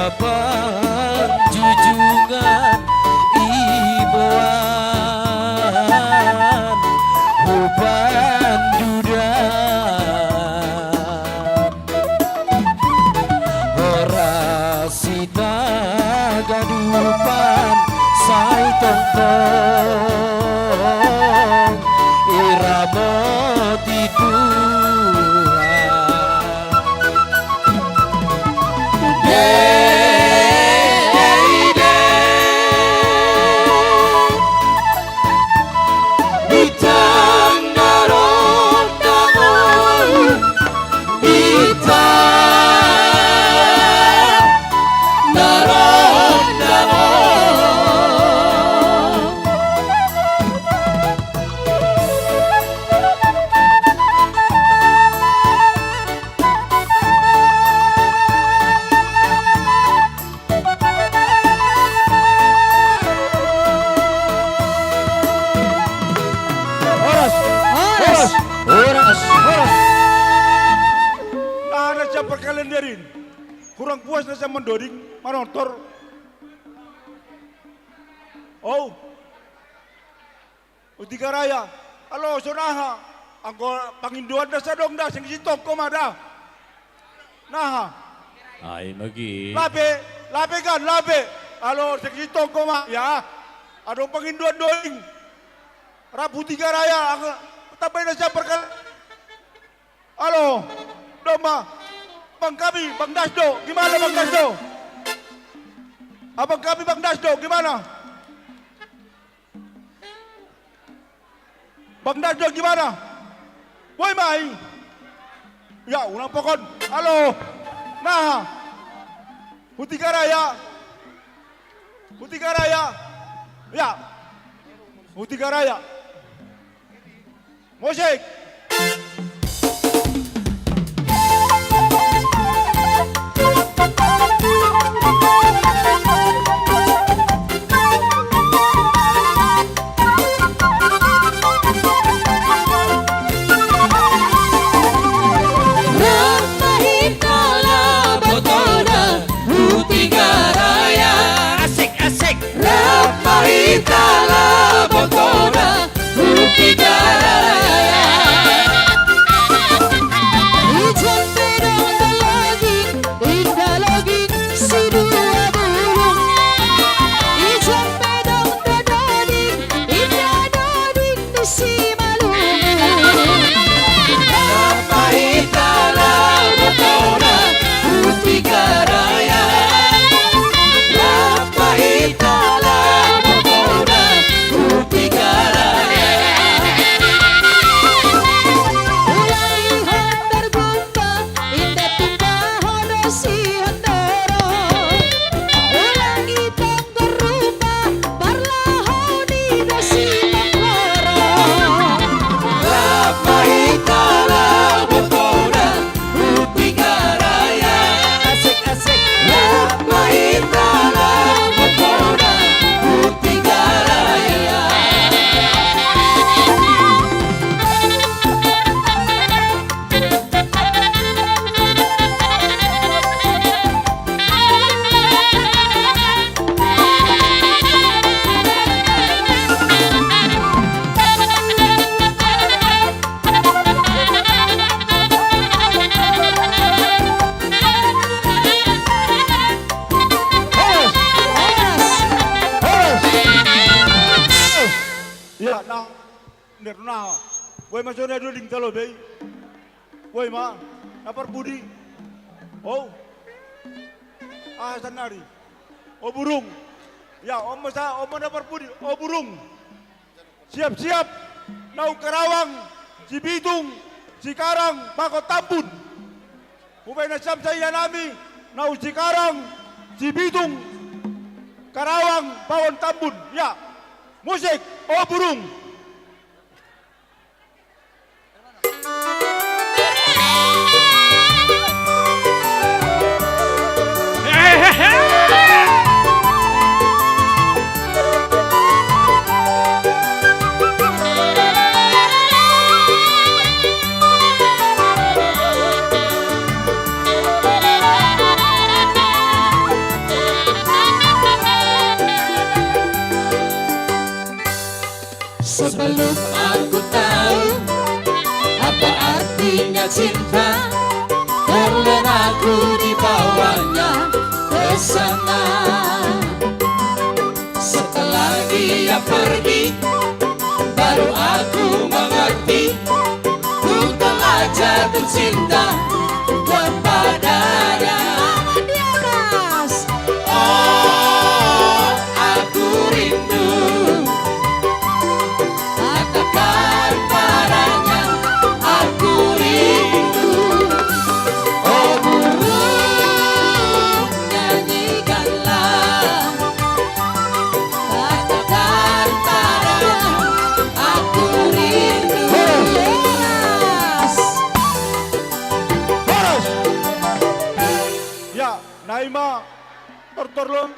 papan junjungan ibuan beban dudan ora sida gadupan sai tongtong irama tidur perkalenderin kurang puas nasa mendoding manotor oh Utiga Raya halo sonaha angko panginduan nasa dong dah sing sitok ko mada nah ay magi labe kan labe halo sing sitok ko ma ya adong panginduan doing Rabu Utiga Raya tapi nasa perkalenderin halo doma Bang kami, Bang Dasdo, gimana Bang Dasdo? Abang kami Bang Dasdo, gimana? Bang Dasdo gimana? Woi mai. Ya, ulang pokon. Halo. Nah. Utiga Raya. Utiga Raya. Ya. Utiga Raya. Musik. Itala Botona Utiga Raya Hujan berada lagi, indah lagi si dua burung. Hujan berada dading, indah dading si malung. Apa Itala Botona Utiga Raya Apa Itala Woi masuk dulu ding talo bay. Woi ma, lapar budi. Oh, sanari. Oh burung. Ya om masa om lapar budi. Oh burung. Siap-siap. Nau Karawang, Cibitung, Cikarang, Bako Tambun. Upay na siyam saya nami. Nau Cikarang, Cibitung, Karawang, Bawon Tambun. Ya, musik. Oh burung. cinta terlenaku dibawanya ke sana. Setelah dia pergi, baru aku mengerti, ku telah jatuh cinta kepadanya. Oh, aku rindu, katakan padanya, aku rindu. Oh burung, nyanyikanlah, katakan padanya, aku rindu. Ya, Naima, tortorlon,